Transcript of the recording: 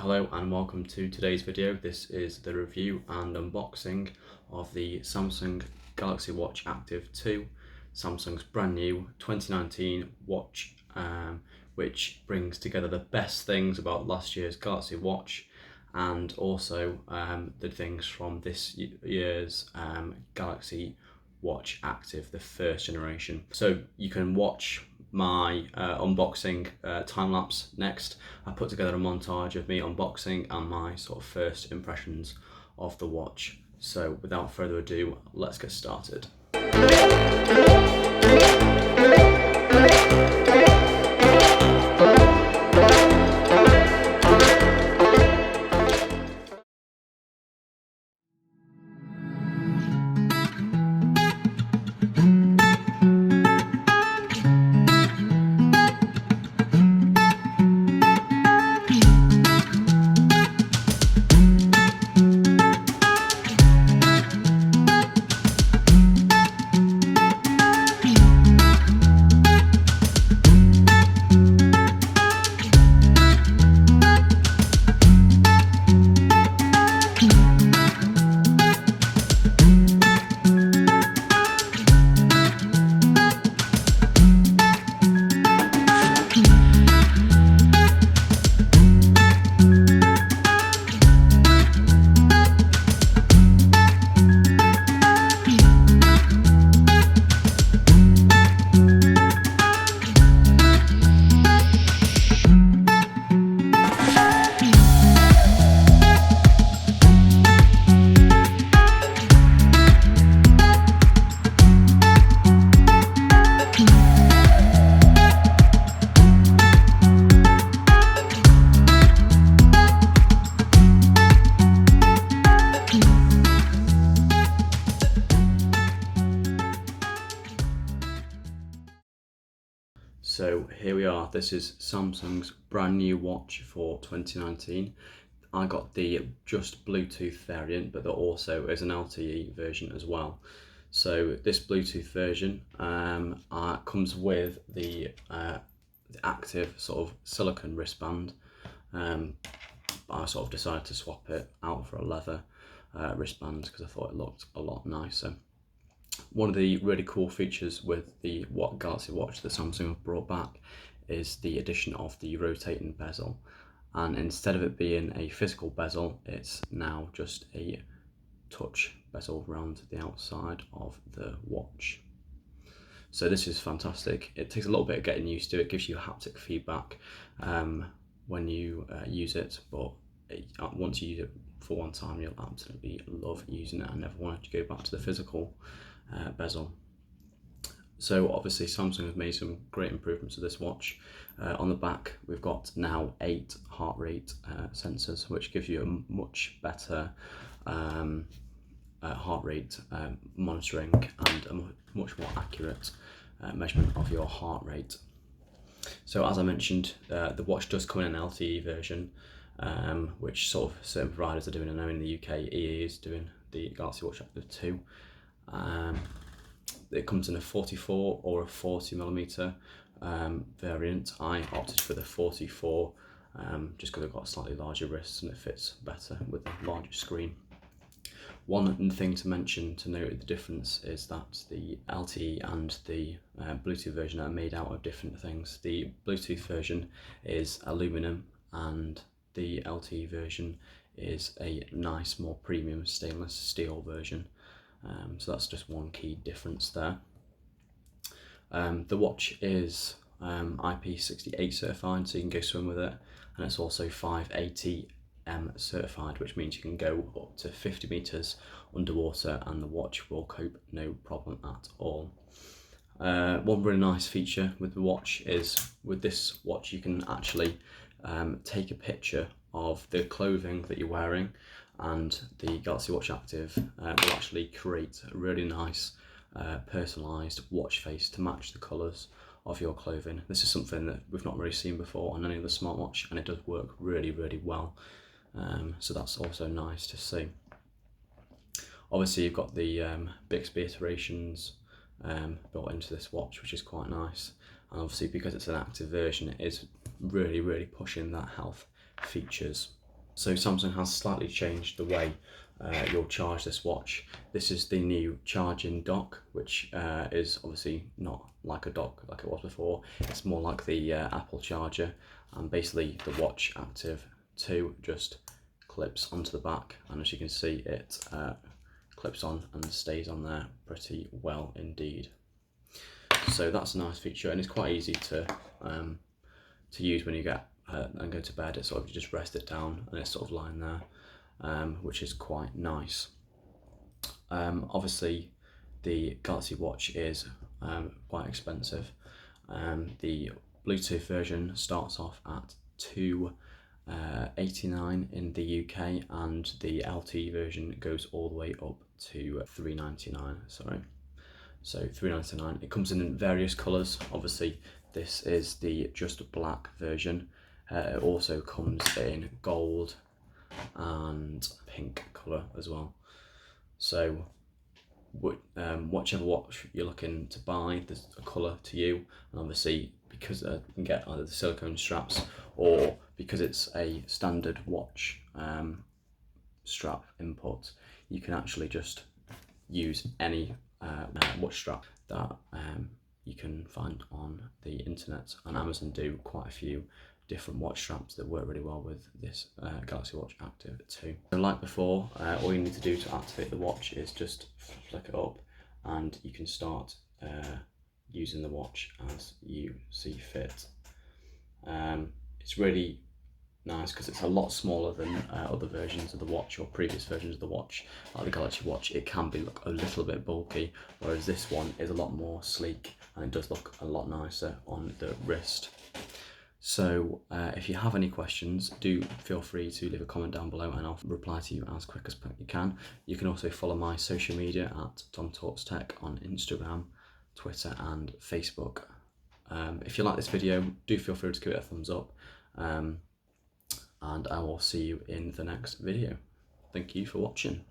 Hello and welcome to today's video. This is the review and unboxing of the Samsung Galaxy Watch Active2, Samsung's brand new 2019 watch, which brings together the best things about last year's Galaxy Watch and also the things from this year's Galaxy Watch Active, the first generation. So you can watch my unboxing time lapse next. I put together a montage of me unboxing and my sort of first impressions of the watch. So without further ado, let's get started. So here we are, this is Samsung's brand new watch for 2019. I got the just Bluetooth variant, but there also is an LTE version as well. So this Bluetooth version comes with the active sort of silicone wristband. I sort of decided to swap it out for a leather wristband because I thought it looked a lot nicer. One of the really cool features with the Galaxy Watch that Samsung have brought back is the addition of the rotating bezel, and instead of it being a physical bezel, it's now just a touch bezel around the outside of the watch. So this is fantastic. It takes a little bit of getting used to. It gives you haptic feedback when you use it, but once you use it for one time, you'll absolutely love using it and never want to go back to the physical bezel. So obviously Samsung have made some great improvements to this watch. On the back we've got now 8 heart rate sensors, which give you a much better heart rate monitoring and a much more accurate measurement of your heart rate. So as I mentioned, the watch does come in an LTE version, which sort of certain providers are doing. I know in the UK EE is doing the Galaxy Watch Active2. It comes in a 44 or a 40mm variant. I opted for the 44 just because I've got slightly larger wrists and it fits better with a larger screen. One thing to mention to note the difference is that the LTE and the Bluetooth version are made out of different things. The Bluetooth version is aluminum and the LTE version is a nice, more premium stainless steel version. So that's just one key difference there. The watch is IP68 certified, so you can go swim with it, and it's also 580M certified, which means you can go up to 50 meters underwater and the watch will cope no problem at all. One really nice feature with the watch is with this watch you can actually take a picture of the clothing that you're wearing, and the Galaxy Watch Active will actually create a really nice personalised watch face to match the colours of your clothing. This is something that we've not really seen before on any other smartwatch, and it does work really well. So that's also nice to see. Obviously you've got the Bixby iterations built into this watch, which is quite nice, and obviously because it's an active version it is really pushing that health features. So Samsung has slightly changed the way you'll charge this watch. This is the new charging dock, which is obviously not like a dock like it was before. It's more like the Apple charger, and basically the Watch Active2 just clips onto the back, and as you can see, it clips on and stays on there pretty well indeed. So that's a nice feature, and it's quite easy to use when you get and go to bed. It's sort of, you just rest it down and it's sort of lying there, which is quite nice. Obviously the Galaxy Watch is quite expensive. The Bluetooth version starts off at $289 in the UK, and the LTE version goes all the way up to $399. So $399. It comes in various colours. Obviously this is the just black version. It also comes in gold and pink colour as well. So whichever watch you're looking to buy, there's a colour to you, and obviously because you can get either the silicone straps, or because it's a standard watch strap input, you can actually just use any watch strap that you can find on the internet, and Amazon do quite a few different watch straps that work really well with this Galaxy Watch Active2. So like before, all you need to do to activate the watch is just flick it up, and you can start using the watch as you see fit. It's really nice because it's a lot smaller than other versions of the watch, or previous versions of the watch. Like the Galaxy Watch, it can be look a little bit bulky, whereas this one is a lot more sleek, and it does look a lot nicer on the wrist. So if you have any questions, do feel free to leave a comment down below, and I'll reply to you as quick as you can. You can also follow my social media at DomTalksTech on Instagram, Twitter and Facebook. If you like this video, do feel free to give it a thumbs up, and I will see you in the next video. Thank you for watching.